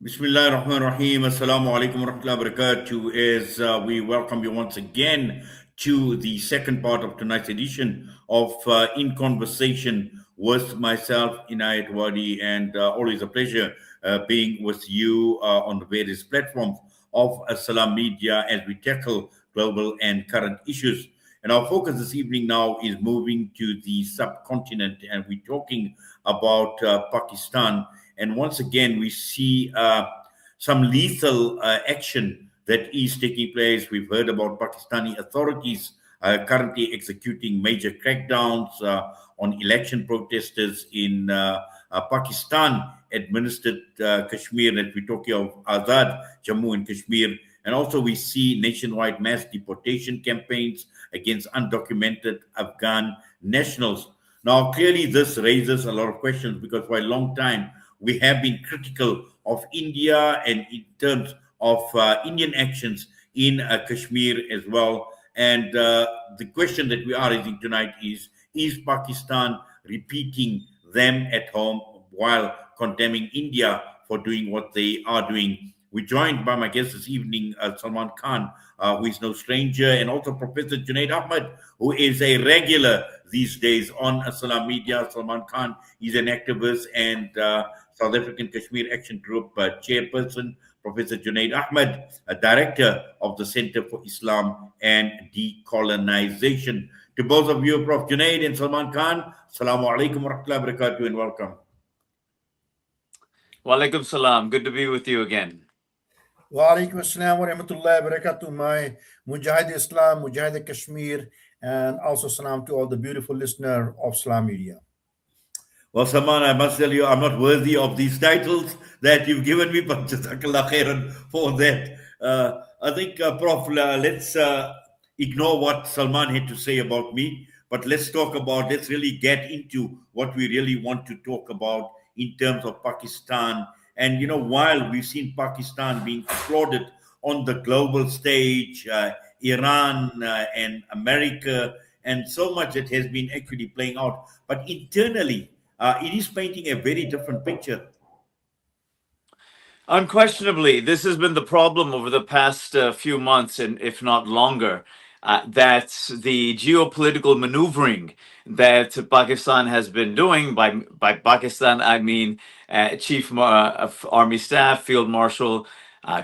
Bismillah ar-Rahman ar-Rahim. Assalamu alaikum wa rahmatullahi wa barakatuh. As we welcome you once again to the second part of tonight's edition of In Conversation with myself, Inayat Wadi, and always a pleasure being with you on the various platforms of Salam Media as we tackle global and current issues. And our focus this evening now is moving to the subcontinent, and we're talking about Pakistan. And once again, we see some lethal action that is taking place. We've heard about Pakistani authorities currently executing major crackdowns on election protesters in Pakistan administered Kashmir, that we're talking of Azad, Jammu and Kashmir. And also we see nationwide mass deportation campaigns against undocumented Afghan nationals. Now, clearly this raises a lot of questions because for a long time, we have been critical of India and in terms of Indian actions in Kashmir as well. And the question that we are raising tonight is Pakistan repeating them at home while condemning India for doing what they are doing? We're joined by my guest this evening, Salman Khan, who is no stranger, and also Professor Junaid Ahmad, who is a regular these days on Salam Media. Salman Khan is an activist and South African Kashmir Action Group chairperson. Professor Junaid Ahmad, a director of the Center for Islam and Decolonization. To both of you, Prof. Junaid and Salman Khan, Assalamu alaikum wa rahmatullahi wa barakatuh and welcome. Wa alaikum salam. Good to be with you again. Wa alaikum assalam wa rahmatullahi wa barakatuh, my Mujahid Islam, Mujahid Kashmir, and also salam to all the beautiful listener of Salam Media. Well, Salman, I must tell you, I'm not worthy of these titles that you've given me, but jazakallah khairan for that. I think, Prof, let's ignore what Salman had to say about me, but let's really get into what we really want to talk about in terms of Pakistan. And, while we've seen Pakistan being applauded on the global stage, Iran and America, and so much that has been actually playing out, but internally, it is painting a very different picture. Unquestionably, this has been the problem over the past few months, and if not longer, that the geopolitical maneuvering that Pakistan has been doing. By Pakistan, I mean Chief of Army Staff, Field Marshal,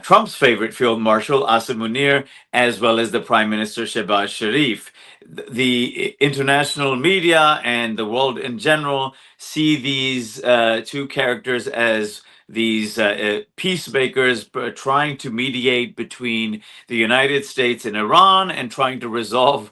Trump's favorite Field Marshal, Asim Munir, as well as the Prime Minister Shehbaz Sharif. The international media and the world in general see these two characters as these peacemakers trying to mediate between the United States and Iran and trying to resolve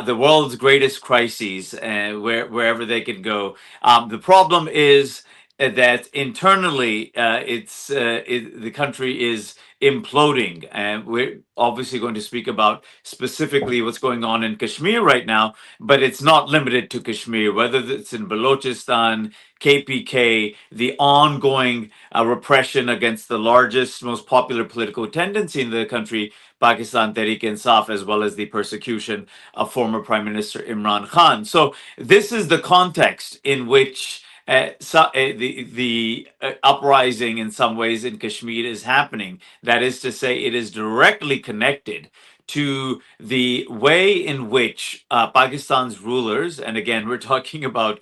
the world's greatest crises wherever they can go. The problem is that internally the country is imploding, and we're obviously going to speak about specifically what's going on in Kashmir right now, but it's not limited to Kashmir, whether it's in Balochistan, KPK, the ongoing repression against the largest, most popular political tendency in the country, Pakistan Tehreek-e-Insaf, as well as the persecution of former Prime Minister Imran Khan. So this is the context in which the uprising in some ways in Kashmir is happening. That is to say, it is directly connected to the way in which Pakistan's rulers, and again, we're talking about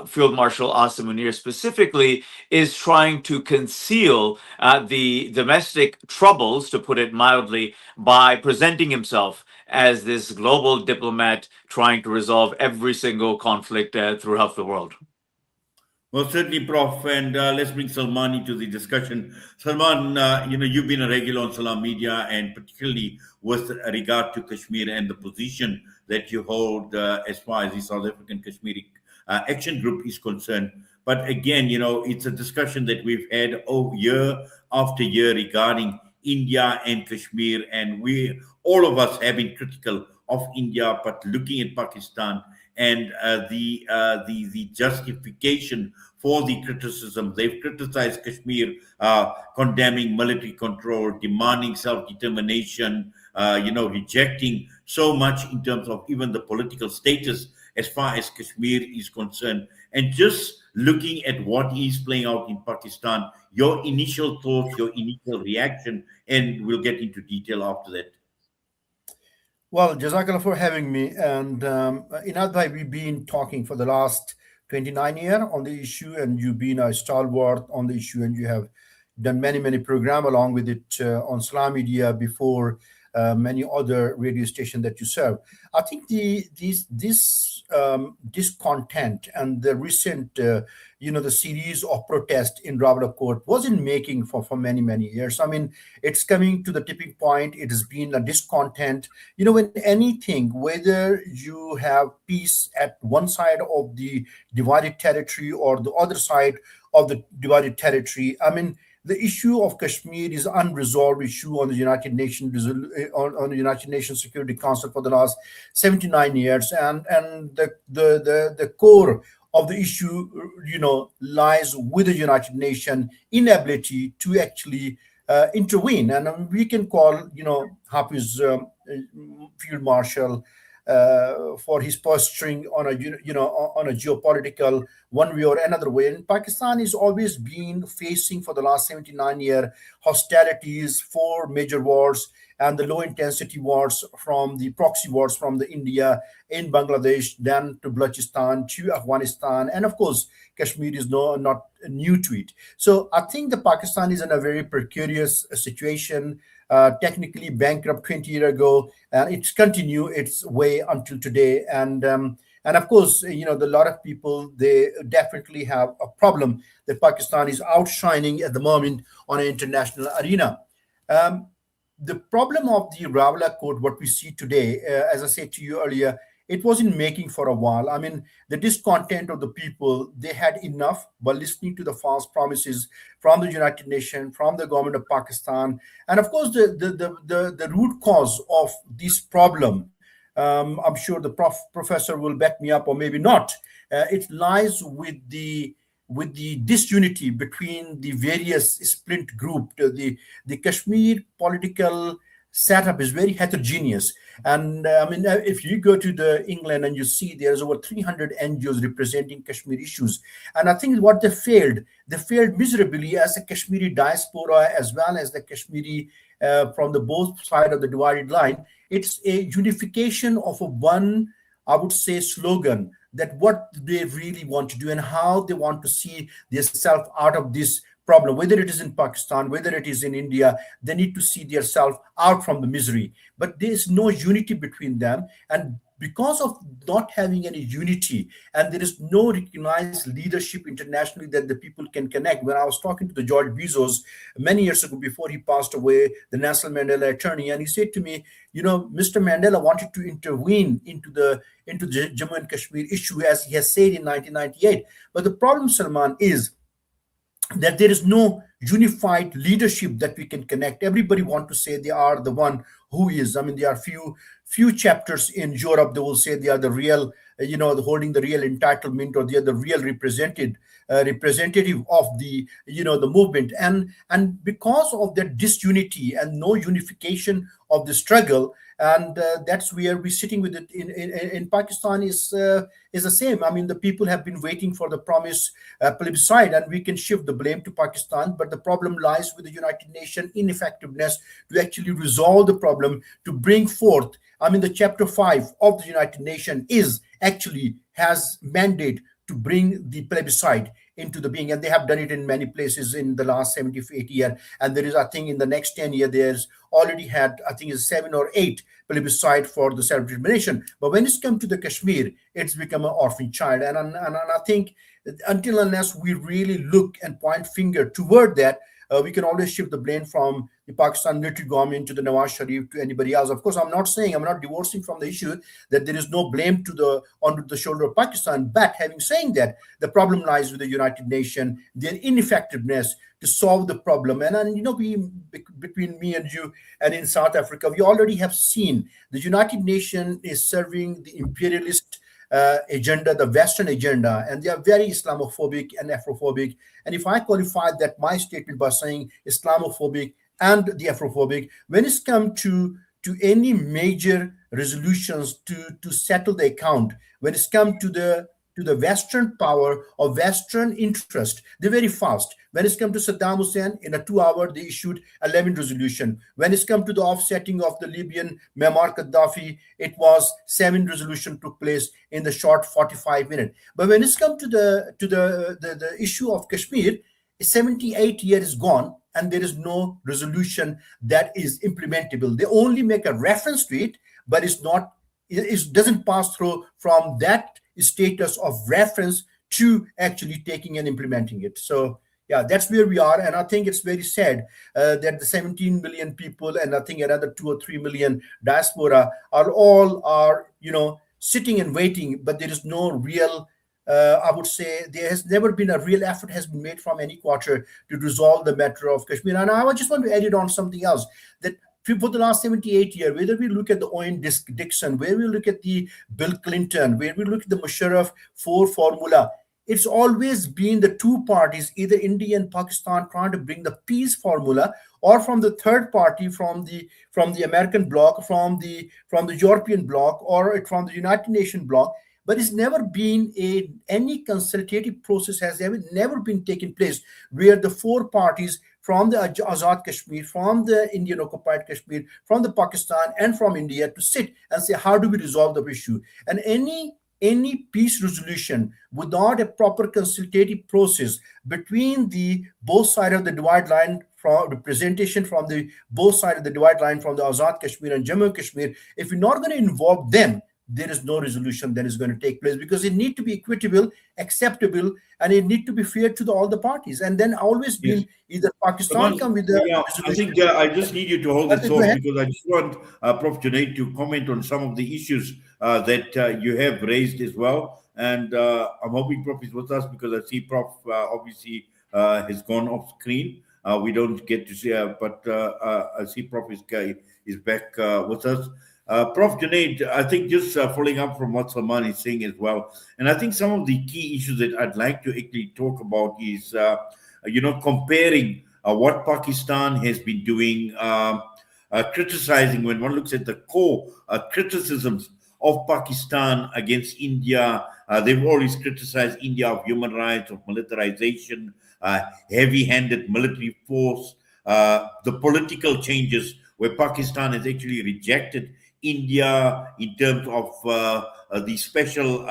Field Marshal Asim Munir specifically, is trying to conceal the domestic troubles, to put it mildly, by presenting himself as this global diplomat trying to resolve every single conflict throughout the world. Well, certainly, Prof, and let's bring Salman into the discussion. Salman, you've been a regular on Salam Media, and particularly with regard to Kashmir and the position that you hold as far as the South African Kashmiri Action Group is concerned. But again, it's a discussion that we've had year after year regarding India and Kashmir, and all of us have been critical of India, but looking at Pakistan and the justification for the criticism. They've criticized Kashmir, condemning military control, demanding self-determination, rejecting so much in terms of even the political status as far as Kashmir is concerned. And just looking at what is playing out in Pakistan, your initial thoughts, your initial reaction, and we'll get into detail after that. Well, Jazakallah for having me. And Inad bhai, we've been talking for the last 29 years on the issue, and you've been a stalwart on the issue, and you have done many, many programs along with it on Islam Media before many other radio stations that you serve. I think this discontent and the recent, the series of protests in Rawala Court was in making for many, many years. I mean, it's coming to the tipping point. It has been a discontent. When anything, whether you have peace at one side of the divided territory or the other side of the divided territory, I mean, the issue of Kashmir is unresolved issue on the United Nations on the United Nations Security Council for the last 79 years, and the core of the issue, lies with the United Nations inability to actually intervene, and we can call, Hafiz Field Marshal for his posturing on a on a geopolitical one way or another way. And Pakistan has always been facing for the last 79 years hostilities for major wars and the low intensity wars from the proxy wars from the India in Bangladesh, then to Balochistan, to Afghanistan, and of course Kashmir is not new to it. So I think the Pakistan is in a very precarious situation, technically bankrupt 20 years ago, and it's continued its way until today. And of course, a lot of people, they definitely have a problem that Pakistan is outshining at the moment on an international arena. The problem of the Rawala Court, what we see today, as I said to you earlier, it was in making for a while. I mean, the discontent of the people, they had enough by listening to the false promises from the United Nations, from the government of Pakistan. And of course, the root cause of this problem, I'm sure the professor will back me up or maybe not. It lies with the disunity between the various splint group. The Kashmir political setup is very heterogeneous. And I mean, if you go to the England and you see there's over 300 NGOs representing Kashmir issues, and I think what they failed miserably as a Kashmiri diaspora as well as the Kashmiri from the both side of the divided line. It's a unification of a one, I would say, slogan that what they really want to do and how they want to see themselves out of this problem, whether it is in Pakistan, whether it is in India, they need to see themselves out from the misery. But there is no unity between them. And because of not having any unity, and there is no recognized leadership internationally that the people can connect. When I was talking to the George Bezos many years ago before he passed away, the Nelson Mandela attorney, and he said to me, Mr. Mandela wanted to intervene into the Jammu and Kashmir issue, as he has said in 1998. But the problem, Salman, is that there is no unified leadership that we can connect. Everybody want to say they are the one who is. I mean, there are few chapters in Europe that will say they are the real, holding the real entitlement, or they are the real representative of the, the movement. And because of that disunity and no unification of the struggle, and that's where we're sitting with it in Pakistan is the same. I mean, the people have been waiting for the promised plebiscite, and we can shift the blame to Pakistan. But the problem lies with the United Nations ineffectiveness to actually resolve the problem, to bring forth. I mean, the Chapter 5 of the United Nations has mandate to bring the plebiscite into the being, and they have done it in many places in the last 70 to 80 years. And there is, I think, in the next 10 years, there's already had, I think, it's 7 or 8 plebiscite for the self-determination. But when it's come to the Kashmir, it's become an orphan child. And I think until unless we really look and point finger toward that, we can always shift the blame from the Pakistan military government to the Nawaz Sharif to anybody else. Of course, I'm not divorcing from the issue that there is no blame onto the shoulder of Pakistan. But having saying that, the problem lies with the United Nations, their ineffectiveness to solve the problem. And between me and you and in South Africa, we already have seen the United Nations is serving the imperialist agenda, the Western agenda, and they are very Islamophobic and Afrophobic. And if I qualify that my statement by saying Islamophobic and the Afrophobic, when it's come to any major resolutions to settle the account, when it's come to the to the Western power or Western interest, they're very fast. When it's come to Saddam Hussein, in a 2 hour, they issued 11 resolution. When it's come to the offsetting of the Libyan Muammar Gaddafi, it was 7 resolution took place in the short 45 minutes. But when it's come to the issue of Kashmir, 78 years is gone and there is no resolution that is implementable. They only make a reference to it, but it's not, it doesn't pass through from that status of reference to actually taking and implementing it. So yeah, that's where we are. And I think it's very sad that the 17 million people and I think another 2 or 3 million diaspora are sitting and waiting, but there is no real I would say there has never been a real effort has been made from any quarter to resolve the matter of Kashmir. And I just want to add it on something else, that for the last 78 years, whether we look at the Owen Dixon, where we look at the Bill Clinton, where we look at the Musharraf 4 formula, it's always been the two parties, either India and Pakistan, trying to bring the peace formula, or from the third party, from the American bloc, from the European bloc, or from the United Nations bloc. But it's never been any consultative process has never been taken place where the four parties from the Azad Kashmir, from the Indian occupied Kashmir, from the Pakistan and from India to sit and say, how do we resolve the issue? And any peace resolution without a proper consultative process between the both sides of the divide line, from representation from the both sides of the divide line from the Azad Kashmir and Jammu and Kashmir, if we're not going to involve them, there is no resolution that is going to take place, because it need to be equitable, acceptable, and it need to be fair to all the parties. And then always been either Pakistan come with the resolution. I think I just need you to hold that thought, because I just want Prof. Junaid to comment on some of the issues that you have raised as well. And I'm hoping Prof is with us, because I see Prof obviously has gone off screen. We don't get to see her, but I see Prof is back with us. Prof. Junaid, I think just following up from what Salman is saying as well, and I think some of the key issues that I'd like to actually talk about is, comparing what Pakistan has been doing, criticizing, when one looks at the core criticisms of Pakistan against India. They've always criticized India of human rights, of militarization, heavy-handed military force, the political changes where Pakistan has actually rejected India in terms of the special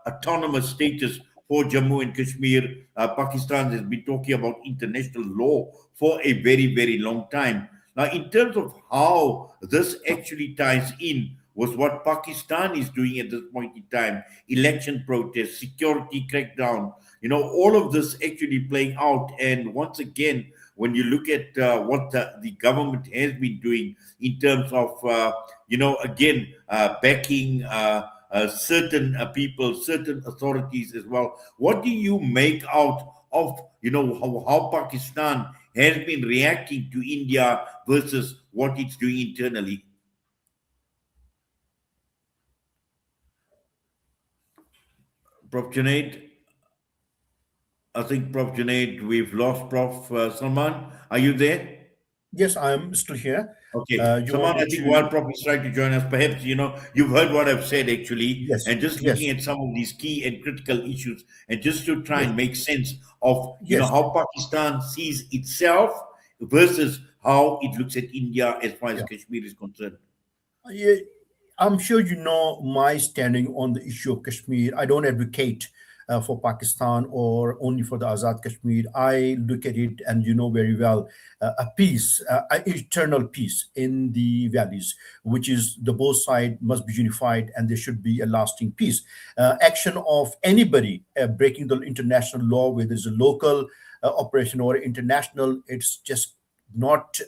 autonomous status for Jammu and Kashmir. Pakistan has been talking about international law for a very, very long time. Now, in terms of how this actually ties in with what Pakistan is doing at this point in time, election protests, security crackdown, all of this actually playing out. And once again, when you look at what the government has been doing in terms of, backing certain people, certain authorities as well, what do you make out of, how Pakistan has been reacting to India versus what it's doing internally? Prof. Junaid? I think Prof. Junaid, we've lost Prof. Salman. Are you there? Yes, I'm still here. Okay. Salman, I think while Prof is trying to join us, perhaps, you've heard what I've said actually, yes, and just looking at some of these key and critical issues, and just to try and make sense of, how Pakistan sees itself versus how it looks at India as far as Kashmir is concerned. Yeah, I'm sure you know my standing on the issue of Kashmir. I don't advocate for Pakistan or only for the Azad Kashmir. I look at it, and you know very well, a peace, eternal peace in the valleys, which is the both sides must be unified, and there should be a lasting peace. Action of anybody breaking the international law, whether it's a local operation or international, it's just not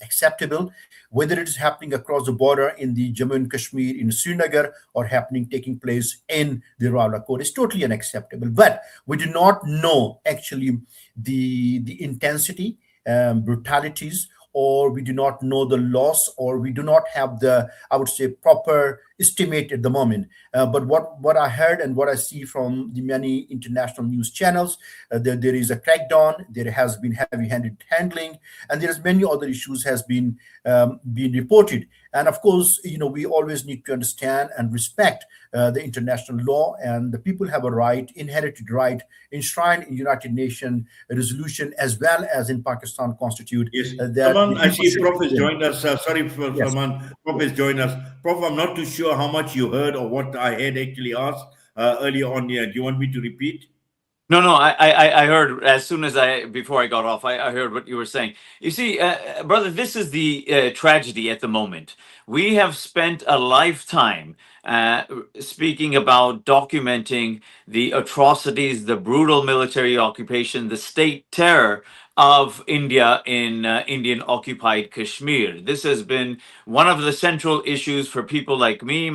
acceptable, whether it is happening across the border in the Jammu and Kashmir, in Srinagar, or taking place in the Rawalakot. It's totally unacceptable. But we do not know actually the intensity, brutalities, or we do not know the loss, or we do not have the, I would say, proper estimate at the moment. But what I heard and what I see from the many international news channels, there is a crackdown, there has been heavy-handed handling, and there is many other issues has been reported. And of course, we always need to understand and respect the international law, and the people have a right, inherited right, enshrined in United Nations resolution as well as in Pakistan Constitute, Yes. that the Salman, I people see should Prof has live in. joined us. Sorry for Yes. Salman. Prof has joined us. Prof, I'm not too sure how much you heard or what I had actually asked earlier on here. Do you want me to repeat? No, no, I heard as soon as before I got off, I heard what you were saying. You see, brother, this is the tragedy at the moment. We have spent a lifetime uh, speaking about documenting the atrocities, the brutal military occupation, the state terror of India in Indian occupied Kashmir. This has been one of the central issues for people like me.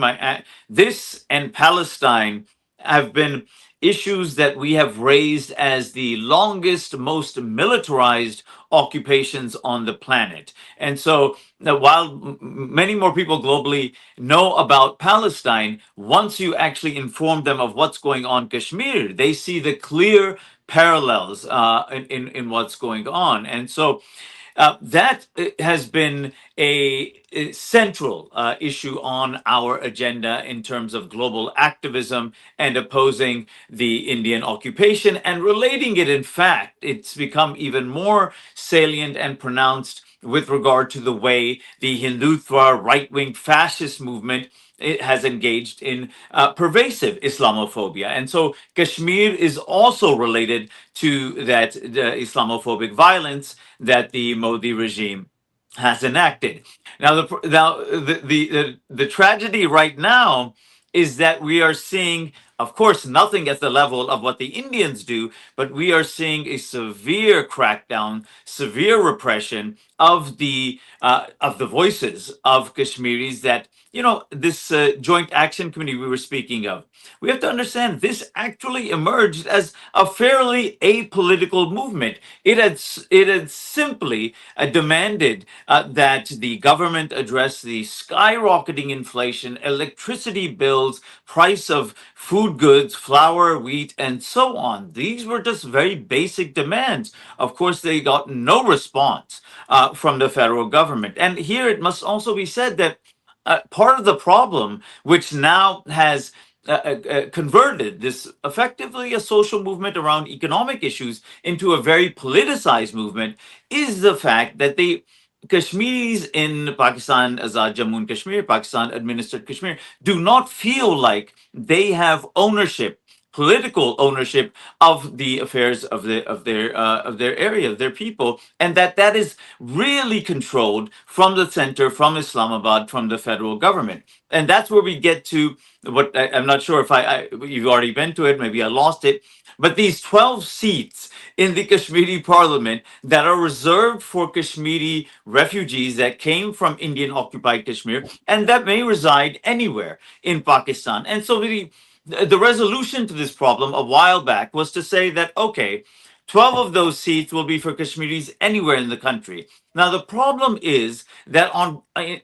This and Palestine have been issues that we have raised as the longest, most militarized occupations on the planet. And so, while many more people globally know about Palestine, once you actually inform them of what's going on in Kashmir, they see the clear parallels in what's going on. And so, that has been a central issue on our agenda in terms of global activism and opposing the Indian occupation and relating it. In fact, it's become even more salient and pronounced with regard to the way the Hindutva right wing fascist movement it has engaged in pervasive Islamophobia. And so Kashmir is also related to that Islamophobic violence that the Modi regime has enacted. Now, the tragedy right now is that we are seeing, of course, nothing at the level of what the Indians do, but we are seeing a severe crackdown, severe repression of the voices of Kashmiris that this joint action committee we were speaking of. We have to understand this actually emerged as a fairly apolitical movement. It had simply demanded that the government address the skyrocketing inflation, electricity bills, price of food goods, flour, wheat, and so on. These were just very basic demands. Of course, they got no response from the federal government. And here it must also be said that part of the problem, which now has converted this effectively a social movement around economic issues into a very politicized movement, is the fact that the Kashmiris in Pakistan, Azad Jammu and Kashmir, Pakistan administered Kashmir, do not feel like they have ownership, political ownership of the affairs of their area, of their people, and that is really controlled from the center, from Islamabad, from the federal government. And that's where we get to what I'm not sure if you've already been to it, maybe I lost it, but these 12 seats in the Kashmiri parliament that are reserved for Kashmiri refugees that came from Indian occupied Kashmir and that may reside anywhere in Pakistan. And so the resolution to this problem a while back was to say that, okay, 12 of those seats will be for Kashmiris anywhere in the country. Now, the problem is that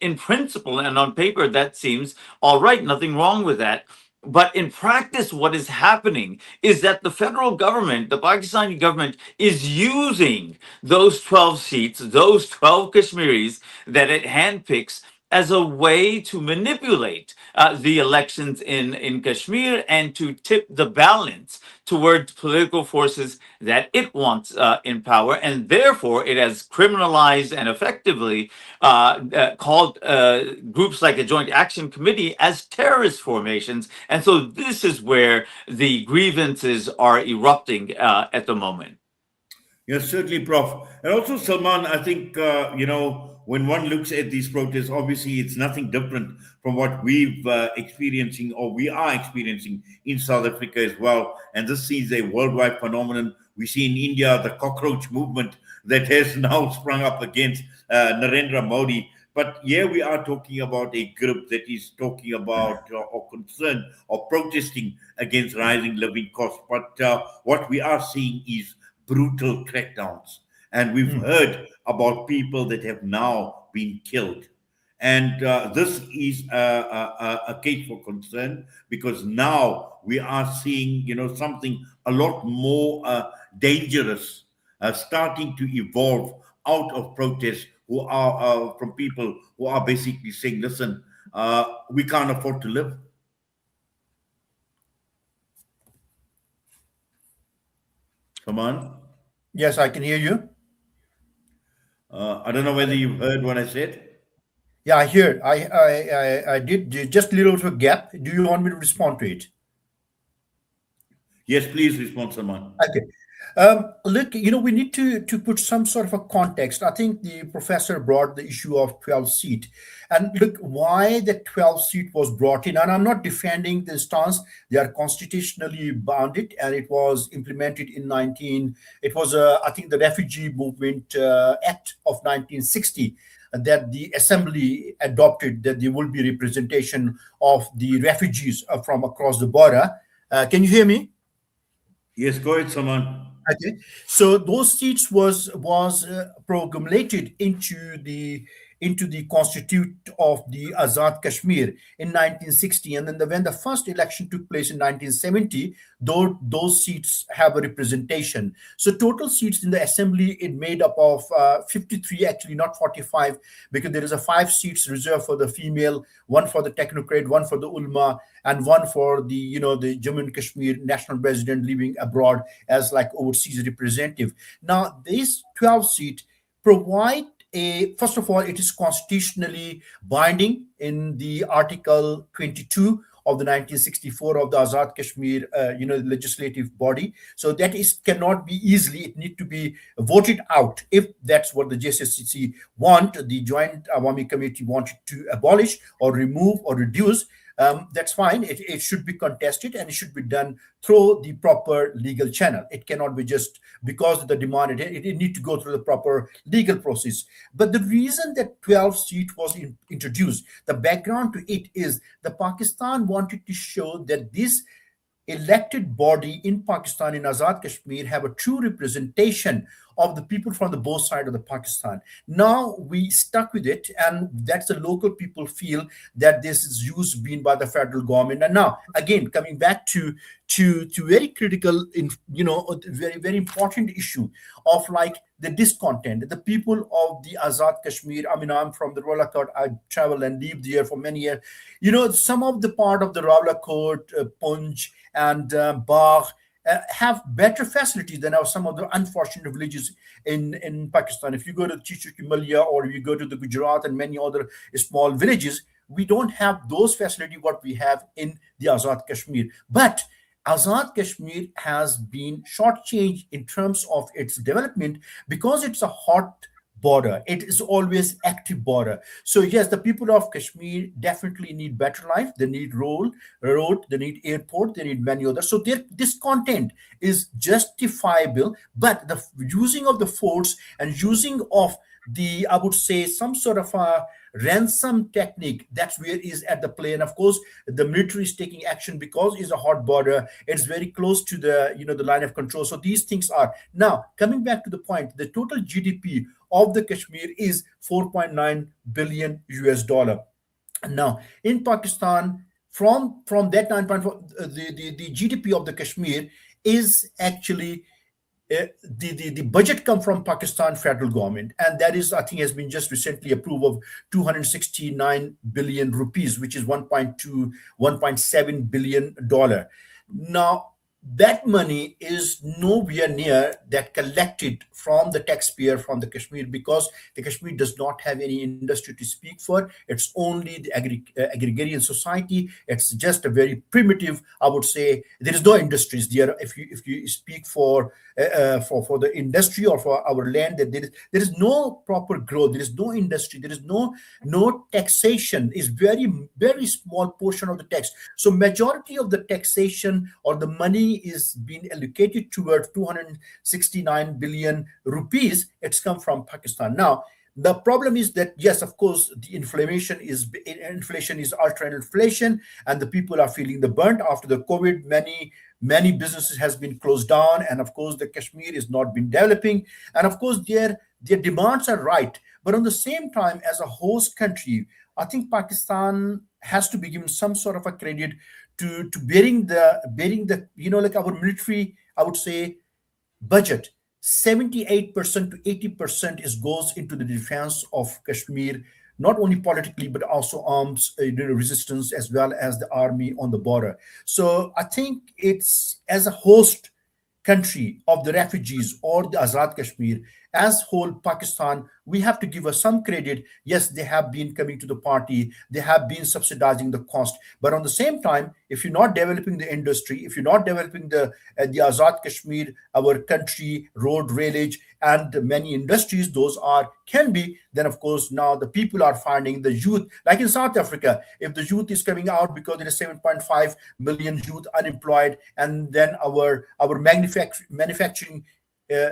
in principle and on paper, that seems all right, nothing wrong with that. But in practice, what is happening is that the federal government, the Pakistani government, is using those 12 seats, those 12 Kashmiris that it handpicks as a way to manipulate the elections in Kashmir and to tip the balance towards political forces that it wants in power. And therefore, it has criminalized and effectively called groups like the Joint Action Committee as terrorist formations. And so this is where the grievances are erupting at the moment. Yes, certainly, Prof. And also, Salman, I think, when one looks at these protests, obviously it's nothing different from what we've experiencing or we are experiencing in South Africa as well. And this is a worldwide phenomenon. We see in India the cockroach movement that has now sprung up against Narendra Modi. But here we are talking about a group that is talking about or concerned or protesting against rising living costs. But what we are seeing is brutal crackdowns. And we've heard about people that have now been killed. And this is a case for concern because now we are seeing, something a lot more dangerous starting to evolve out of protests who are from people who are basically saying, listen, we can't afford to live. Salman, Yes, I can hear you. I don't know whether you've heard what I said. Yeah, I hear. I did just a little bit of a gap. Do you want me to respond to it? Yes, please respond, Salman. Okay. Look, we need to put some sort of a context. I think the professor brought the issue of 12 seat. And look, why the 12 seat was brought in. And I'm not defending the stance. They are constitutionally bounded, and it was implemented in 19. It was, I think, the Refugee Movement Act of 1960 that the assembly adopted, that there will be representation of the refugees from across the border. Can you hear me? Yes, go ahead, Salman. Okay, so those seats was promulgated into the constitute of the Azad Kashmir in 1960, and then when the first election took place in 1970, those seats have a representation. So total seats in the assembly it made up of 53, actually not 45, because there is a 5 seats reserved for the female, one for the technocrat, one for the ulama, and one for the the Jammu and Kashmir national resident living abroad as like overseas representative. Now, this 12 seat provide a, first of all, it is constitutionally binding in the Article 22 of the 1964 of the Azad Kashmir, legislative body. So that is cannot be easily. It need to be voted out if that's what the JSSCC want. The Joint Awami Committee wanted to abolish or remove or reduce. That's fine. It should be contested, and it should be done through the proper legal channel. It cannot be just because of the demand. It need to go through the proper legal process. But the reason that 12 seat was introduced, the background to it is the Pakistan wanted to show that this elected body in Pakistan, in Azad Kashmir, have a true representation of the people from the both sides of the Pakistan. Now we stuck with it, and that's the local people feel that this is used being by the federal government. And now again, coming back to very critical, very very important issue of like the discontent. The people of the Azad Kashmir. I mean, I'm from the Rawalakot. I travel and live there for many years. Some of the part of the Rawalakot, Punj, and Bagh have better facilities than some of the unfortunate villages in Pakistan. If you go to Chichukimalia or you go to the Gujarat and many other small villages, we don't have those facilities what we have in the Azad Kashmir. But Azad Kashmir has been shortchanged in terms of its development because it's a hot border. It is always active border. So yes, the people of Kashmir definitely need better life. They need road, they need airport, they need many others. So their discontent is justifiable, but the using of the force and using of the, I would say, some sort of a ransom technique, that's where is at the play. And of course the military is taking action because it's a hot border. It's very close to the the line of control. So these things are now coming back to the point. The total GDP of the Kashmir is 4.9 billion US dollar. Now in Pakistan, from that 9.4, the GDP of the Kashmir is actually the budget come from Pakistan federal government, and that is, I think, has been just recently approved of 269 billion rupees, which is 1.2 1.7 billion dollar. Now that money is nowhere near that collected from the taxpayer from the Kashmir, because the Kashmir does not have any industry to speak for. It's only the agrarian society. It's just a very primitive, I would say. There is no industries there. If you speak for the industry or for our land, that there is no proper growth. There is no industry. There is no taxation. Is very very small portion of the tax. So majority of the taxation or the money is being allocated towards 269 billion rupees. It's come from Pakistan. Now the problem is that yes, of course, the inflation is ultra inflation, and the people are feeling the burnt after the COVID. Many businesses has been closed down, and of course the Kashmir is not been developing, and of course their demands are right. But on the same time, as a host country, I think Pakistan has to be given some sort of a credit to bearing the like our military, I would say, budget. 78% to 80% goes into the defense of Kashmir, not only politically but also arms resistance as well as the army on the border. So I think it's as a host country of the refugees or the Azad Kashmir, as whole Pakistan, we have to give us some credit. Yes, they have been coming to the party, they have been subsidizing the cost, but on the same time, if you're not developing the industry, if you're not developing the Azad Kashmir, our country, road, railage, and many industries, those are can be, then of course now the people are finding the youth, like in South Africa, if the youth is coming out because there is 7.5 million youth unemployed, and then our manufacturing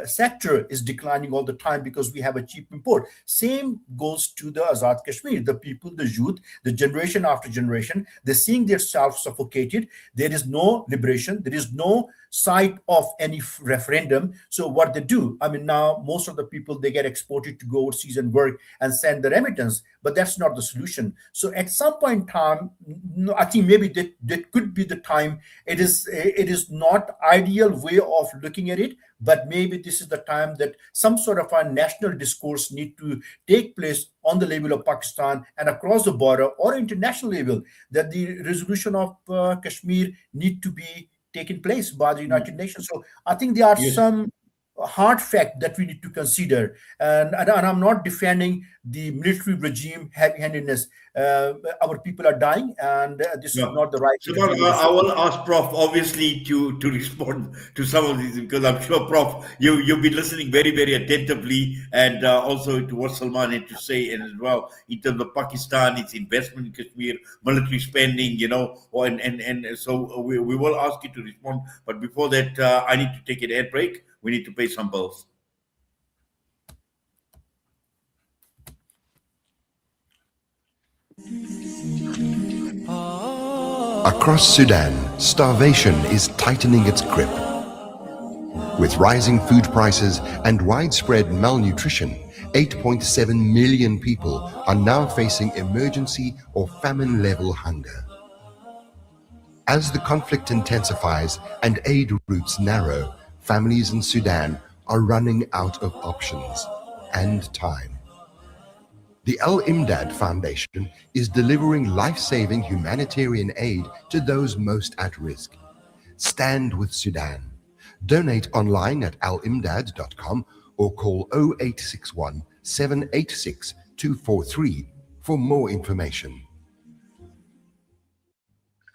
sector is declining all the time because we have a cheap import. Same goes to the Azad Kashmir. The people, the youth, the generation after generation, they're seeing themselves suffocated. There is no liberation. There is no sight of any referendum. So what they do, I mean, now most of the people, they get exported to go overseas and work and send the remittance, but that's not the solution. So at some point in time, I think maybe that could be the time. It is not ideal way of looking at it, but maybe this is the time that some sort of a national discourse need to take place on the level of Pakistan and across the border or international level, that the resolution of Kashmir need to be taken place by the United Nations. So I think there are some hard fact that we need to consider, and I'm not defending the military regime heavy-handedness. Our people are dying, and this is not the right. So I will ask Prof obviously to respond to some of these, because I'm sure Prof you've been listening very, very attentively, and also to what Salman had to say, and as well in terms of Pakistan, its investment in Kashmir, military spending, and so we will ask you to respond. But before that, I need to take an ad break. We need to pay some bills. Across Sudan, starvation is tightening its grip. With rising food prices and widespread malnutrition, 8.7 million people are now facing emergency or famine-level hunger. As the conflict intensifies and aid routes narrow, families in Sudan are running out of options and time. The Al Imdad Foundation is delivering life-saving humanitarian aid to those most at risk. Stand with Sudan. Donate online at alimdad.com or call 0861 786 243 for more information.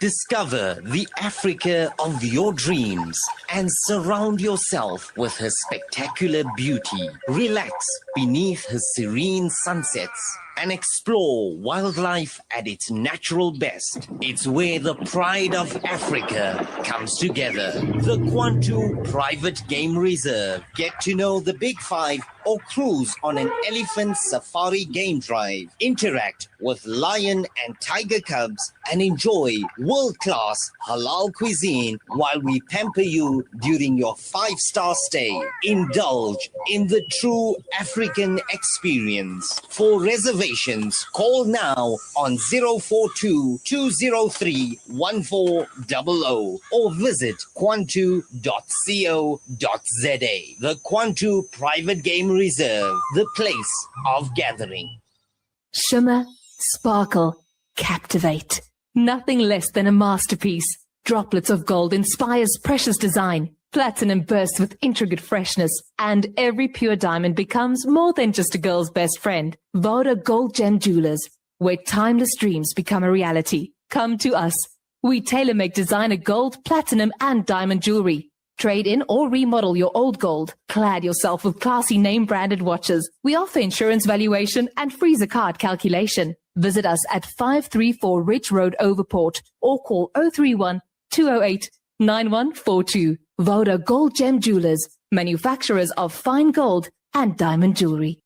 Discover the Africa of your dreams and surround yourself with her spectacular beauty. Relax beneath her serene sunsets and explore wildlife at its natural best. It's where the pride of Africa comes together. The Kwantu Private Game Reserve. Get to know the Big Five or cruise on an elephant safari game drive. Interact with lion and tiger cubs and enjoy world-class halal cuisine while we pamper you during your 5-star stay. Indulge in the true African experience. For reservations, call now on 042-203-1400 or visit kwantu.co.za. The Kwantu Private Game Reserve, the place of gathering. Shimmer, sparkle, captivate. Nothing less than a masterpiece. Droplets of gold inspires precious design. Platinum bursts with intricate freshness, and every pure diamond becomes more than just a girl's best friend. Voda Gold Gem Jewelers, where timeless dreams become a reality. Come to us. We tailor-make designer gold, platinum, and diamond jewelry. Trade in or remodel your old gold. Clad yourself with classy name-branded watches. We offer insurance valuation and freezer card calculation. Visit us at 534 Ridge Road, Overport, or call 031-208-9142. Voda Gold Gem Jewelers, manufacturers of fine gold and diamond jewelry.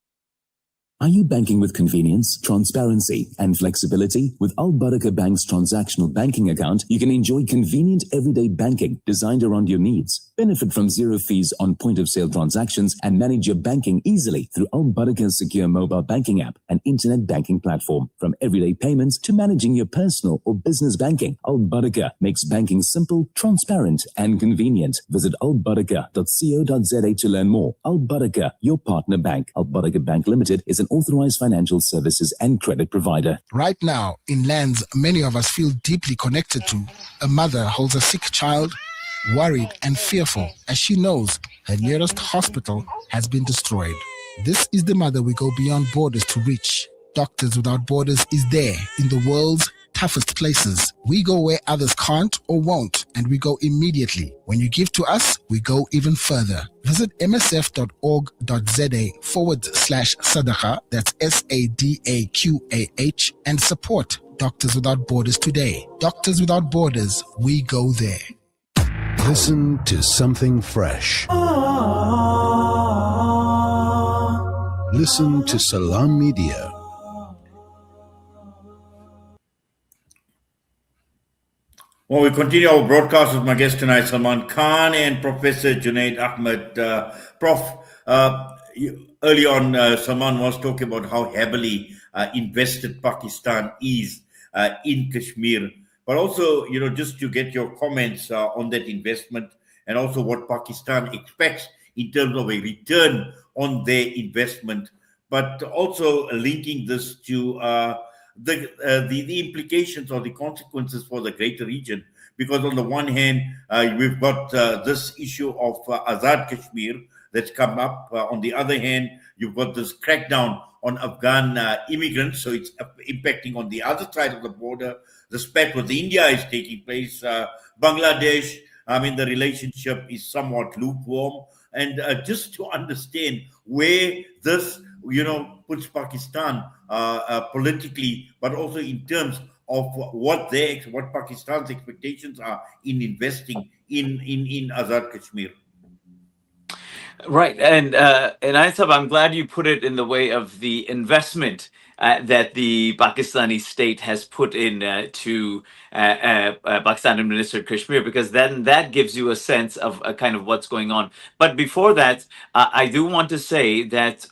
Are you banking with convenience, transparency, and flexibility? With Al Baraka Bank's transactional banking account, you can enjoy convenient everyday banking designed around your needs. Benefit from zero fees on point-of-sale transactions and manage your banking easily through Al Baraka's secure mobile banking app and internet banking platform. From everyday payments to managing your personal or business banking, Al Baraka makes banking simple, transparent, and convenient. Visit albaraka.co.za to learn more. Al Baraka, your partner bank. Al Baraka Bank Limited is an authorized financial services and credit provider. Right now, in lands many of us feel deeply connected to, a mother holds a sick child, worried and fearful as she knows her nearest hospital has been destroyed. This is the mother we go beyond borders to reach. Doctors Without Borders is there in the world's toughest places. We go where others can't or won't, and we go immediately. When you give to us, we go even further. Visit msf.org.za/sadaqa, that's SADAQAH, and support Doctors Without Borders today. Doctors Without Borders, we go there. Listen to something fresh. Listen to Salam Media. Well, we continue our broadcast with my guest tonight, Salman Khan and Professor Junaid Ahmad. Prof, early on, Salman was talking about how heavily invested Pakistan is in Kashmir. But also, just to get your comments on that investment and also what Pakistan expects in terms of a return on their investment, but also linking this to the implications or the consequences for the greater region. Because on the one hand, we've got this issue of Azad Kashmir that's come up. On the other hand, you've got this crackdown on Afghan immigrants, so it's impacting on the other side of the border. The spat with India is taking place. Bangladesh, the relationship is somewhat lukewarm. And just to understand where this, puts Pakistan politically, but also in terms of what Pakistan's expectations are in investing in Azad Kashmir. Right, and Aisab, I'm glad you put it in the way of the investment that the Pakistani state has put in to Pakistan administered Kashmir, because then that gives you a sense of kind of what's going on. But before that, I do want to say that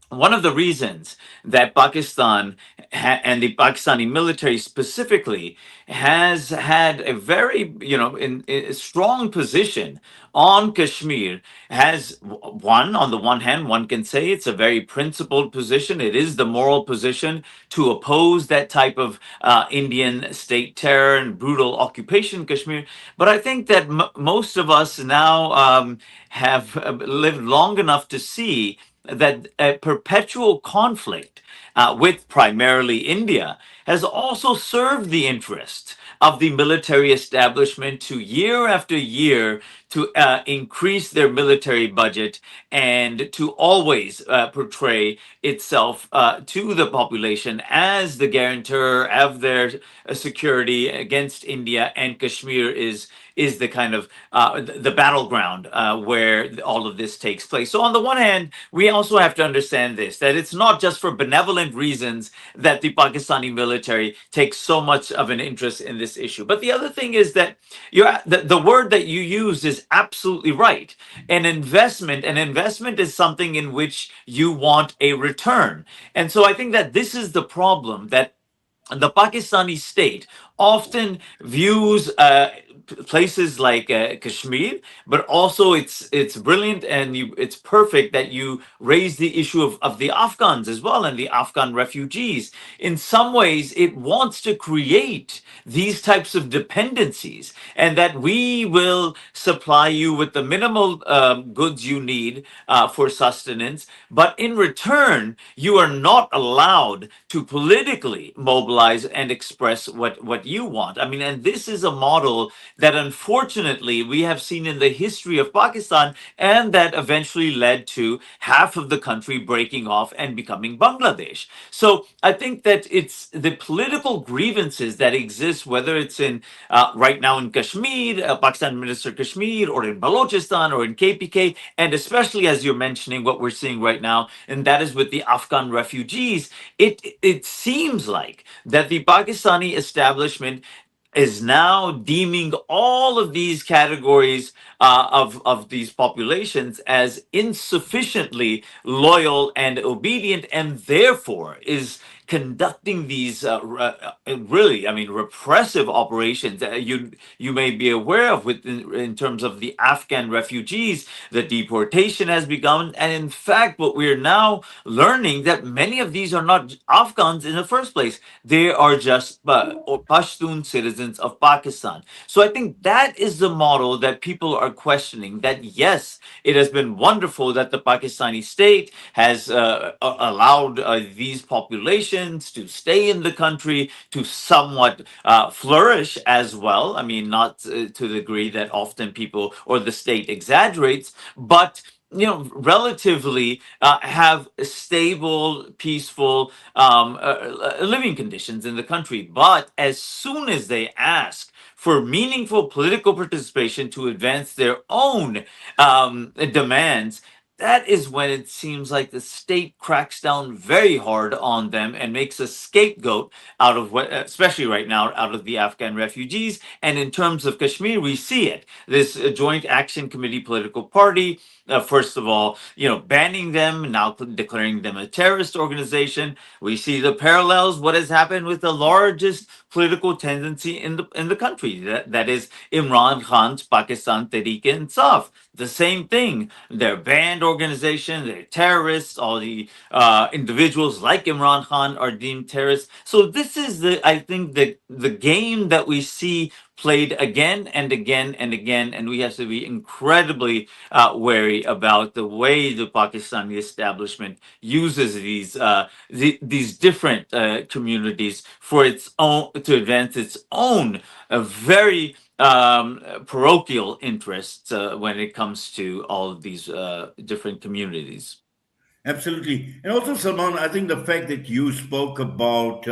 one of the reasons that Pakistan and the Pakistani military specifically has had a very, in a strong position on Kashmir has on the one hand, one can say it's a very principled position. It is the moral position to oppose that type of Indian state terror and brutal occupation in Kashmir. But I think that most of us now have lived long enough to see that a perpetual conflict with primarily India has also served the interest of the military establishment to year after year to increase their military budget and to always portray itself to the population as the guarantor of their security against India, and Kashmir is the kind of the battleground where all of this takes place. So on the one hand, we also have to understand that it's not just for benevolent reasons that the Pakistani military takes so much of an interest in this issue. But the other thing is that the word that you used is absolutely right. An investment is something in which you want a return. And so I think that this is the problem, that the Pakistani state often views places like Kashmir, but also it's brilliant and it's perfect that you raise the issue of the Afghans as well and the Afghan refugees. In some ways, it wants to create these types of dependencies, and that we will supply you with the minimal goods you need for sustenance, but in return, you are not allowed to politically mobilize and express what you want. And this is a model that unfortunately we have seen in the history of Pakistan, and that eventually led to half of the country breaking off and becoming Bangladesh. So I think that it's the political grievances that exist, whether it's in right now in Kashmir, Pakistan administered Kashmir, or in Balochistan, or in KPK, and especially as you're mentioning what we're seeing right now, and that is with the Afghan refugees. It seems like that the Pakistani establishment is now deeming all of these categories of these populations as insufficiently loyal and obedient, and therefore is conducting these really, I mean, repressive operations that you may be aware of in terms of the Afghan refugees. The deportation has begun, and in fact, what we're now learning that many of these are not Afghans in the first place. They are just or Pashtun citizens of Pakistan. So I think that is the model that people are questioning. That yes, it has been wonderful that the Pakistani state has allowed these populations to stay in the country, to somewhat flourish as well. I mean, not to the degree that often people or the state exaggerates, but relatively have stable, peaceful living conditions in the country. But as soon as they ask for meaningful political participation to advance their own demands, that is when it seems like the state cracks down very hard on them and makes a scapegoat out of what, especially right now, out of the Afghan refugees. And in terms of Kashmir, we see it. This Joint Action Committee political party, first of all, banning them, now declaring them a terrorist organization. We see the parallels. What has happened with the largest political tendency in the country? That is Imran Khan's Pakistan Tehreek-e-Insaf. The same thing. They're banned organization. They're terrorists. All the individuals like Imran Khan are deemed terrorists. So this is I think the game that we see played again and again and again, and we have to be incredibly wary about the way the Pakistani establishment uses these different communities for its own, to advance its own very parochial interests when it comes to all of these different communities. Absolutely. And also, Salman, I think the fact that you spoke about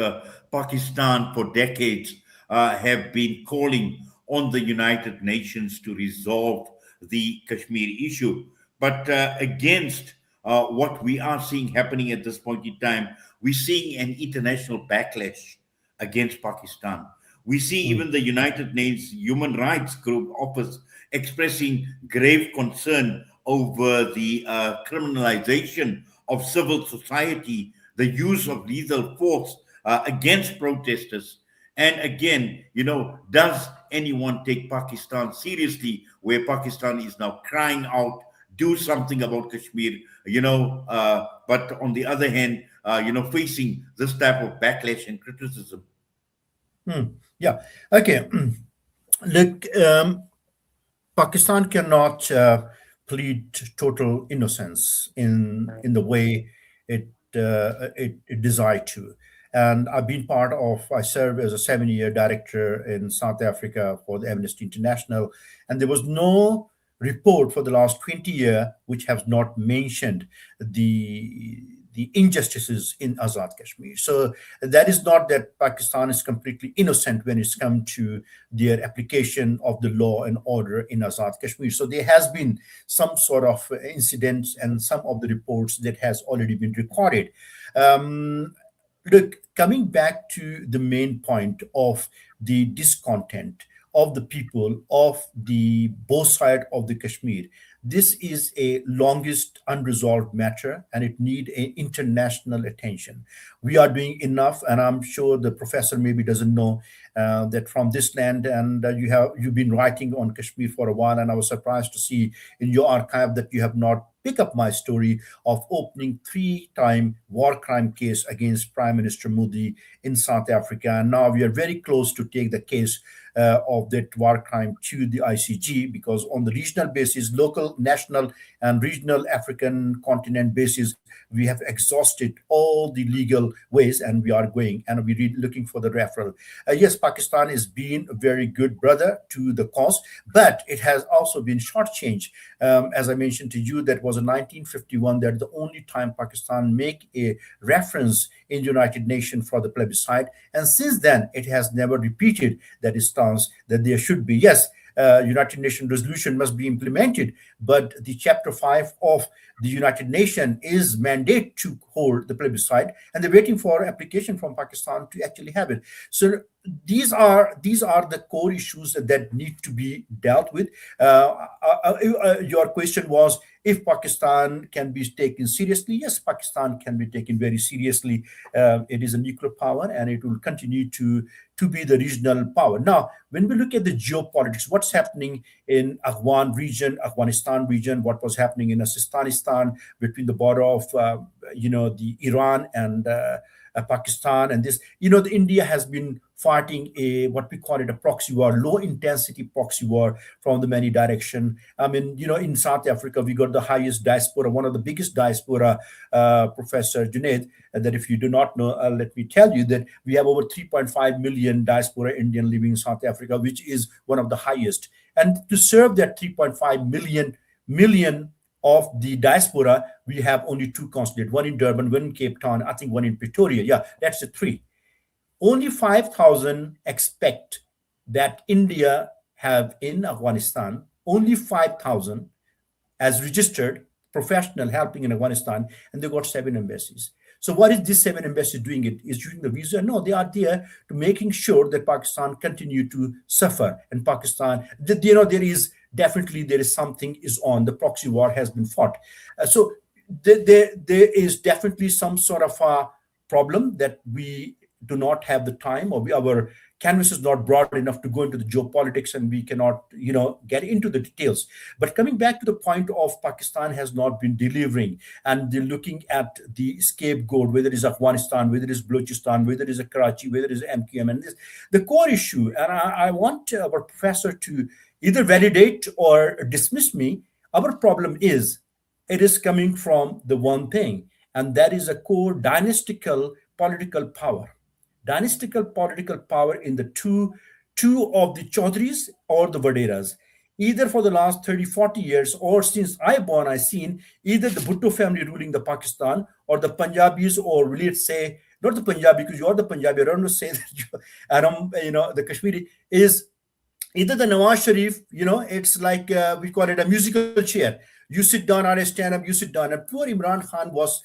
Pakistan for decades have been calling on the United Nations to resolve the Kashmir issue. But against what we are seeing happening at this point in time, we're seeing an international backlash against Pakistan. We see even the United Nations Human Rights Group office expressing grave concern over the criminalization of civil society, the use of lethal force against protesters. And again, does anyone take Pakistan seriously, where Pakistan is now crying out, do something about Kashmir, but on the other hand, facing this type of backlash and criticism? Yeah. Okay. Look, Pakistan cannot plead total innocence in the way it desired to. And I served as a 7-year director in South Africa for the Amnesty International, and there was no report for the last 20 years which has not mentioned the injustices in Azad Kashmir. So that is not that Pakistan is completely innocent when it's come to their application of the law and order in Azad Kashmir. So there has been some sort of incidents and some of the reports that has already been recorded. Look, coming back to the main point of the discontent of the people of the both side of the Kashmir, this is a longest unresolved matter and it need a international attention. We are doing enough, and I'm sure the professor maybe doesn't know that from this land, and you've been writing on Kashmir for a while, and I was surprised to see in your archive that you have not picked up my story of opening 3-time war crime case against Prime Minister Modi in South Africa. And now we are very close to take the case of that war crime to the ICG, because on the regional basis, local, national, and regional African continent basis, we have exhausted all the legal ways, and we are going and we're looking for the referral. Yes, Pakistan is being a very good brother to the cause, but it has also been shortchanged. As I mentioned to you, that was in 1951, that the only time Pakistan make a reference in United Nations for the plebiscite, and since then it has never repeated that stance that there should be, yes, United Nations resolution must be implemented, but the chapter 5 of the United Nations is mandate to hold the plebiscite, and they're waiting for application from Pakistan to actually have it. So these are the core issues that need to be dealt with. Your question was if Pakistan can be taken seriously. Yes, Pakistan can be taken very seriously. It is a nuclear power, and it will continue to be the regional power. Now, when we look at the geopolitics, what's happening in Afghanistan region, what was happening in Sistan between the border of the Iran and Pakistan, and this, the India has been fighting a what we call it a proxy war, low intensity proxy war from the many direction. I mean, in South Africa, we got the highest diaspora, one of the biggest diaspora, Professor Junaid, and that if you do not know, let me tell you that we have over 3.5 million diaspora Indian living in South Africa, which is one of the highest. And to serve that 3.5 million of the diaspora, we have only two consulates, one in Durban, one in Cape Town, I think one in Pretoria. Yeah, that's the three. Only 5,000 expect that India have in Afghanistan, only 5,000 as registered professional helping in Afghanistan, and they got 7 embassies. So what is this 7 embassies doing? It is using the visa? No, they are there to making sure that Pakistan continue to suffer. And Pakistan, there is something is on. The proxy war has been fought. So there is definitely some sort of a problem that we do not have the time, or our canvas is not broad enough to go into the geopolitics, and we cannot get into the details. But coming back to the point of Pakistan has not been delivering, and they're looking at the scapegoat, whether it is Afghanistan, whether it is Balochistan, whether it is Karachi, whether it is MQM, and this the core issue. And I want our professor to either validate or dismiss me. Our problem is it is coming from the one thing, and that is a core dynastical political power. Dynastical political power in the two of the Chaudhrys or the Vaderas. Either for the last 30, 40 years, or since I born, I've seen either the Bhutto family ruling the Pakistan, or the Punjabis, or let's say, not the Punjabi, because you're the Punjabi, I don't want to say that the Kashmiri is either the Nawaz Sharif, it's like we call it a musical chair. You sit down, or I stand up, you sit down. And poor Imran Khan was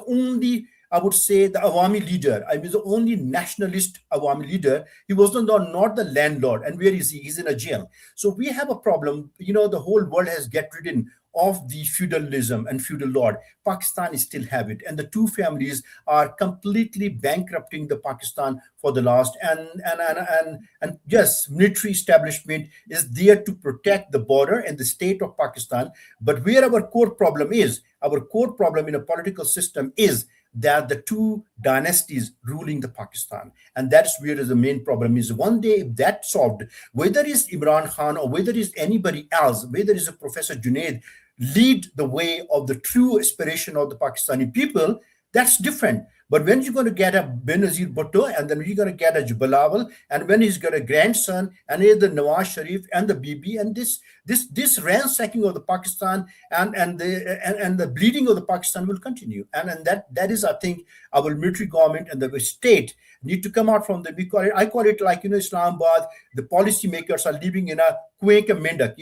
only, I would say, the Awami leader. I mean, the only nationalist Awami leader. He was not the landlord. And where is he? He's in a jail. So we have a problem. The whole world has get rid of the feudalism and feudal lord. Pakistan still have it. And the two families are completely bankrupting the Pakistan for the last. And yes, military establishment is there to protect the border and the state of Pakistan. But where our core problem in a political system is that the two dynasties ruling the Pakistan. And that's where the main problem is. One day, if that's solved, whether it's Imran Khan or whether it's anybody else, whether it's a Professor Junaid, lead the way of the true aspiration of the Pakistani people, that's different. But when you're going to get a Benazir Bhutto, and then you're going to get a Jubalawal, and when he's got a grandson, and the Nawaz Sharif and the Bibi, and this ransacking of the Pakistan and the bleeding of the Pakistan will continue. And that is, I think, our military government and the state need to come out from I call it like, Islamabad, the policymakers are living in a quake and mendak,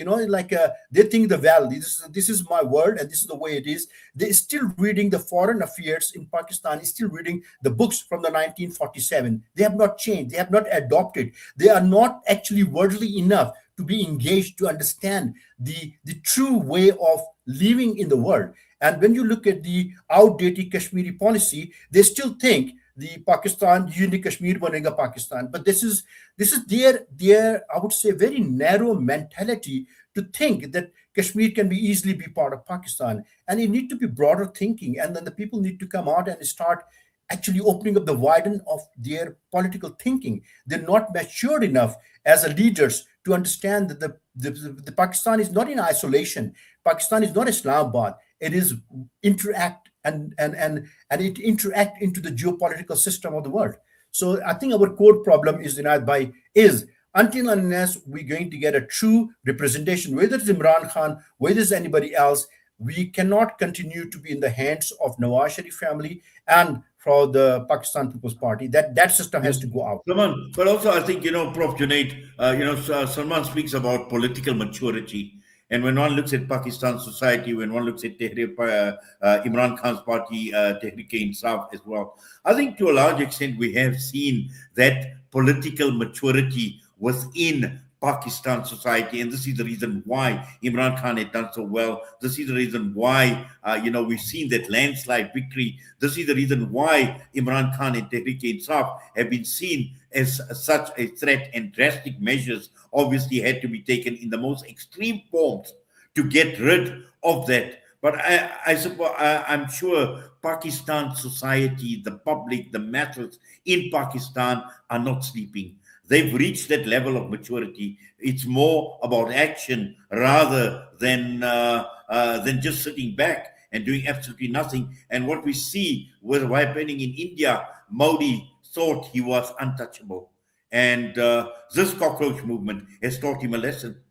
they think the valley, this is my world and this is the way it is. They're still reading the foreign affairs in Pakistan, still reading the books from the 1947. They have not changed. They have not adopted. They are not actually worldly enough to be engaged to understand the true way of living in the world. And when you look at the outdated Kashmiri policy, they still think the Pakistan, Unique Kashmir banega Pakistan. But this is their I would say very narrow mentality to think that Kashmir can easily be part of Pakistan. And it need to be broader thinking. And then the people need to come out and start actually opening up the widen of their political thinking. They're not matured enough as a leaders to understand that the Pakistan is not in isolation. Pakistan is not Islamabad. It is interact and it interact into the geopolitical system of the world. So I think our core problem is until and unless we're going to get a true representation, whether it's Imran Khan, whether it's anybody else, we cannot continue to be in the hands of Nawaz Sharif family and for the Pakistan People's Party. That system has to go out. Salman, but also I think, Prof. Junaid, Salman speaks about political maturity. And when one looks at Pakistan society, when one looks at Imran Khan's party, Tehreek-e-Insaf as well, I think to a large extent we have seen that political maturity within Pakistan society, and this is the reason why Imran Khan had done so well. This is the reason why we've seen that landslide victory. This is the reason why Imran Khan and Tehreek-e-Insaf have been seen as such a threat, and drastic measures obviously had to be taken in the most extreme forms to get rid of that. But I suppose I'm sure Pakistan society, the public, the masses in Pakistan are not sleeping. They've reached that level of maturity. It's more about action rather than just sitting back and doing absolutely nothing. And what we see with what's happening in India, Modi thought he was untouchable. And this cockroach movement has taught him a lesson.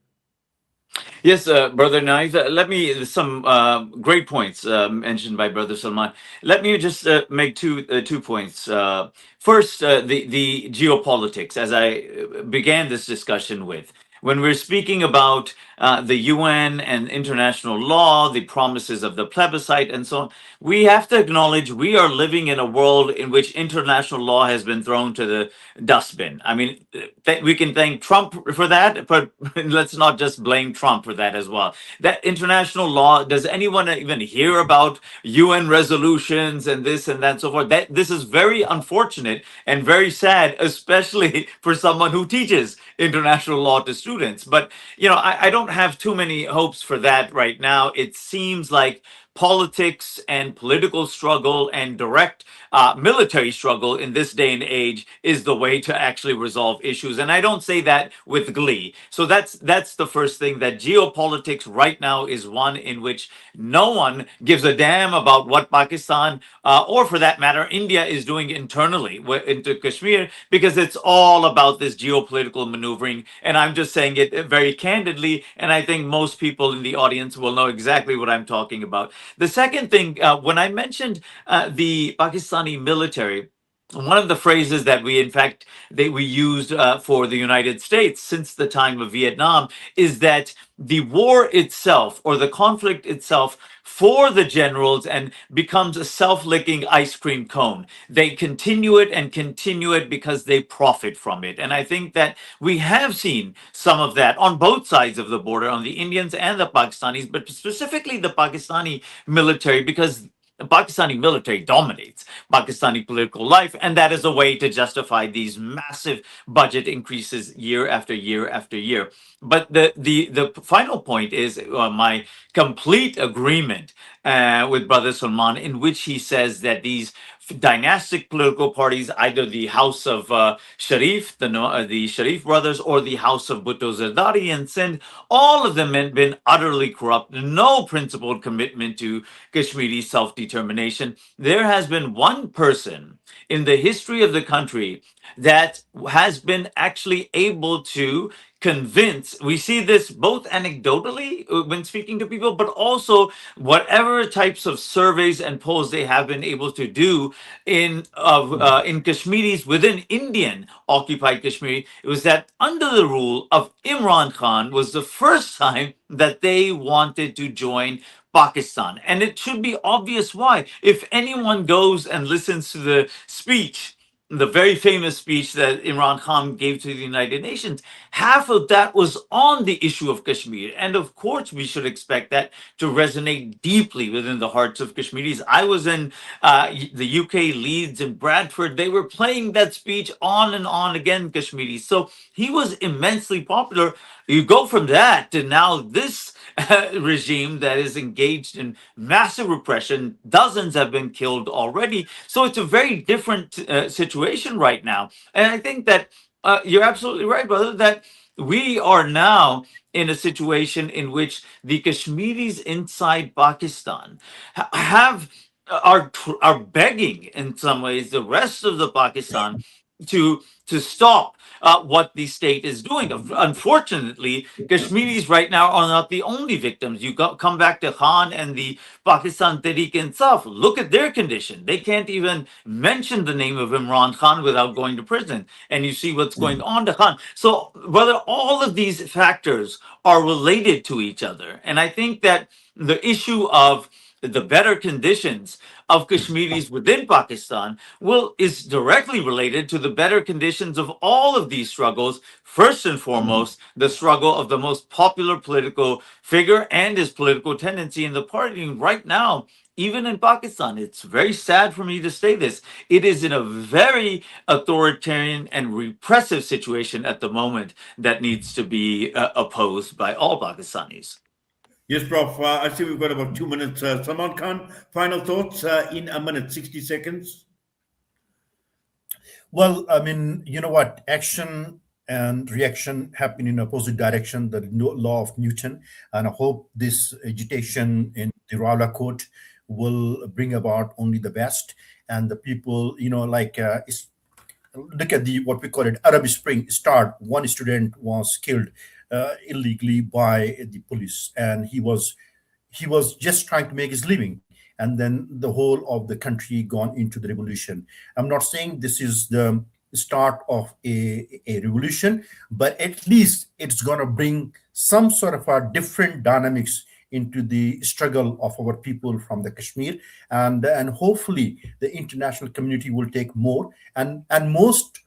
Yes, Brother Naif, let me, some great points mentioned by Brother Salman. Let me just make two points. First, the geopolitics, as I began this discussion with. When we're speaking about the UN and international law, the promises of the plebiscite, and so on, we have to acknowledge we are living in a world in which international law has been thrown to the dustbin. I mean, we can thank Trump for that, but let's not just blame Trump for that as well. That international law, does anyone even hear about UN resolutions and this and that and so forth? This is very unfortunate and very sad, especially for someone who teaches international law to students. But, I don't have too many hopes for that right now. It seems like politics and political struggle and direct military struggle in this day and age is the way to actually resolve issues. And I don't say that with glee. So that's the first thing, that geopolitics right now is one in which no one gives a damn about what Pakistan, or for that matter, India is doing internally into Kashmir, because it's all about this geopolitical maneuvering. And I'm just saying it very candidly. And I think most people in the audience will know exactly what I'm talking about. The second thing, when I mentioned the Pakistani military, one of the phrases that we used for the United States since the time of Vietnam is that the war itself, or the conflict itself, for the generals and becomes a self-licking ice cream cone. They continue it because they profit from it. And I think that we have seen some of that on both sides of the border, on the Indians and the Pakistanis, but specifically the Pakistani military, because the Pakistani military dominates Pakistani political life, and that is a way to justify these massive budget increases year after year after year. But the final point is my complete agreement with Brother Salman, in which he says that these dynastic political parties, either the House of Sharif, the Sharif brothers, or the House of Bhutto Zardari in Sindh, all of them have been utterly corrupt, no principled commitment to Kashmiri self-determination. There has been one person in the history of the country that has been actually able to convince. We see this both anecdotally when speaking to people, but also whatever types of surveys and polls they have been able to do in Kashmiris within Indian occupied Kashmir. It was that under the rule of Imran Khan was the first time that they wanted to join Pakistan. And it should be obvious why. If anyone goes and listens to the speech, the very famous speech that Imran Khan gave to the United Nations, half of that was on the issue of Kashmir. And of course, we should expect that to resonate deeply within the hearts of Kashmiris. I was in the UK, Leeds and Bradford. They were playing that speech on and on again, Kashmiris. So he was immensely popular. You go from that to now this regime that is engaged in massive repression. Dozens have been killed already. So it's a very different situation right now. And I think that you're absolutely right, brother, that we are now in a situation in which the Kashmiris inside Pakistan are begging, in some ways, the rest of the Pakistan to stop what the state is doing. Unfortunately, Kashmiris right now are not the only victims. Come back to Khan and the Pakistan Tehreek-e-Insaf. Look at their condition. They can't even mention the name of Imran Khan without going to prison. And you see what's going on to Khan. So whether all of these factors are related to each other, and I think that the issue of the better conditions of Kashmiris within Pakistan is directly related to the better conditions of all of these struggles. First and foremost, the struggle of the most popular political figure and his political tendency in the party. And right now, even in Pakistan, it's very sad for me to say this, it is in a very authoritarian and repressive situation at the moment that needs to be opposed by all Pakistanis. Yes, Prof. I see we've got about 2 minutes. Salman Khan, final thoughts in a minute, 60 seconds. Well, I mean, you know what? Action and reaction happen in opposite direction, the law of Newton. And I hope this agitation in the Rawla court will bring about only the best. And the people, look at what we call it, Arab Spring start. One student was killed illegally by the police, and he was just trying to make his living, and then the whole of the country gone into the revolution. I'm not saying this is the start of a revolution, but at least it's going to bring some sort of a different dynamics into the struggle of our people from the Kashmir, and hopefully the international community will take more, and most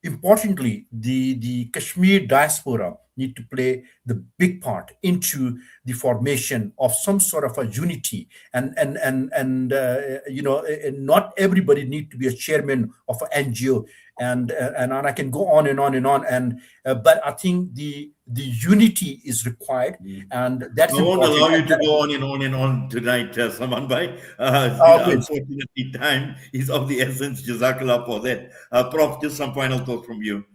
importantly, the Kashmir diaspora need to play the big part into the formation of some sort of a unity, and not everybody need to be a chairman of an NGO, and I can go on and on and on, but I think the unity is required, and that's I won't important. allow you to go on and on and on tonight, Salman Bhai. Unfortunately, time is of the essence. Jazakallah for that. Prof, just some final thoughts from you.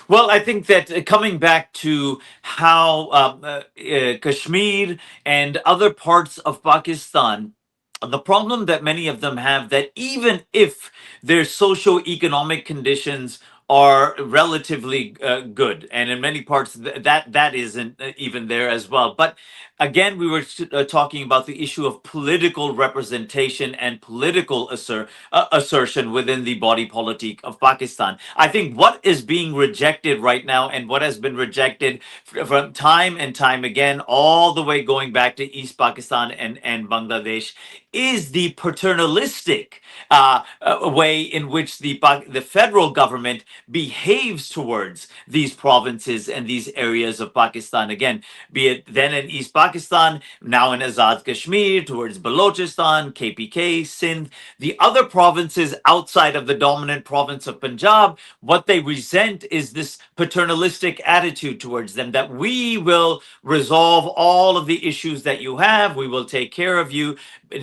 Well, I think that coming back to how Kashmir and other parts of Pakistan, the problem that many of them have, that even if their socio-economic conditions are relatively good, and in many parts that isn't even there as well. But again, we were talking about the issue of political representation and political assertion within the body politic of Pakistan. I think what is being rejected right now, and what has been rejected from time and time again, all the way going back to East Pakistan and Bangladesh, is the paternalistic way in which the federal government behaves towards these provinces and these areas of Pakistan. Again, be it then in East Pakistan, now in Azad Kashmir, towards Balochistan, KPK, Sindh, the other provinces outside of the dominant province of Punjab, what they resent is this paternalistic attitude towards them, that we will resolve all of the issues that you have, we will take care of you,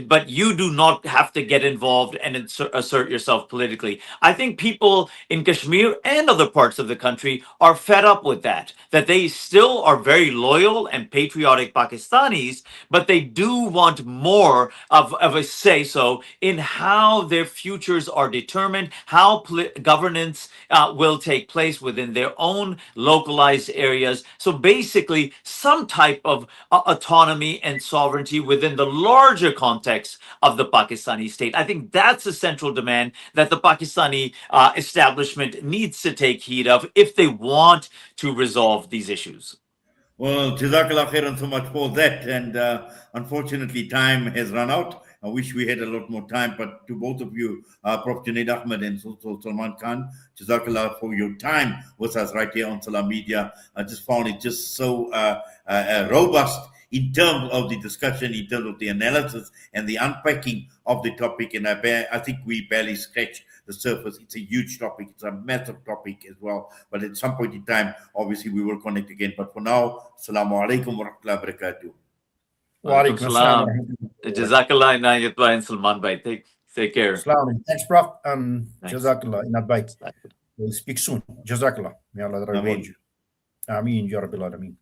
but you do not have to get involved and assert yourself politically. I think people in Kashmir and other parts of the country are fed up with that they still are very loyal and patriotic Pakistanis, but they do want more of a say-so in how their futures are determined, how governance will take place within their own localized areas. So basically, some type of autonomy and sovereignty within the larger context of the Pakistani state. I think that's a central demand that the Pakistani establishment needs to take heed of if they want to resolve these issues. Well, Jazakallah khairan so much for that. And unfortunately, time has run out. I wish we had a lot more time, but to both of you, Prof. Junaid Ahmad and Salman Khan, Jazakallah for your time with us right here on Salam Media. I just found it just so robust in terms of the discussion, in terms of the analysis and the unpacking of the topic. And I think we barely scratched the surface. It's a huge topic. It's a massive topic as well. But at some point in time, obviously, we will connect again. But for now, Assalamu alaikum wa rahmatullahi wa barakatuh. Wa alaikum assalam. Jazakallah Inayat Bhai and Salman Bhai. Take care. Assalam. Thanks, Prof. Jazakallah Inayat Bhai. We'll speak soon. Jazakallah. May Allah reward you. Ameen. Ya Rabbil Alameen.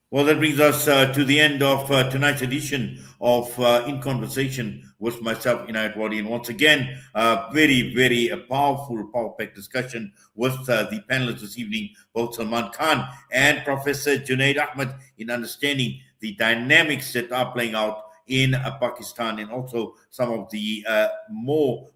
Well, that brings us to the end of tonight's edition of In Conversation with myself, Junaid Wadi. And once again, very, very powerful, power-packed discussion with the panelists this evening, both Salman Khan and Professor Junaid Ahmad, in understanding the dynamics that are playing out in Pakistan, and also some of the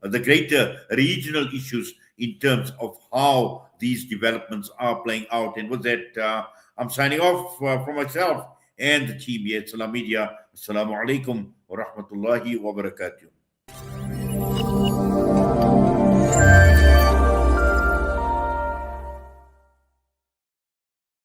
the greater regional issues in terms of how these developments are playing out. And with that, I'm signing off from myself and the team here at Salam Media. Assalamu alaikum wa rahmatullahi wa barakatuh.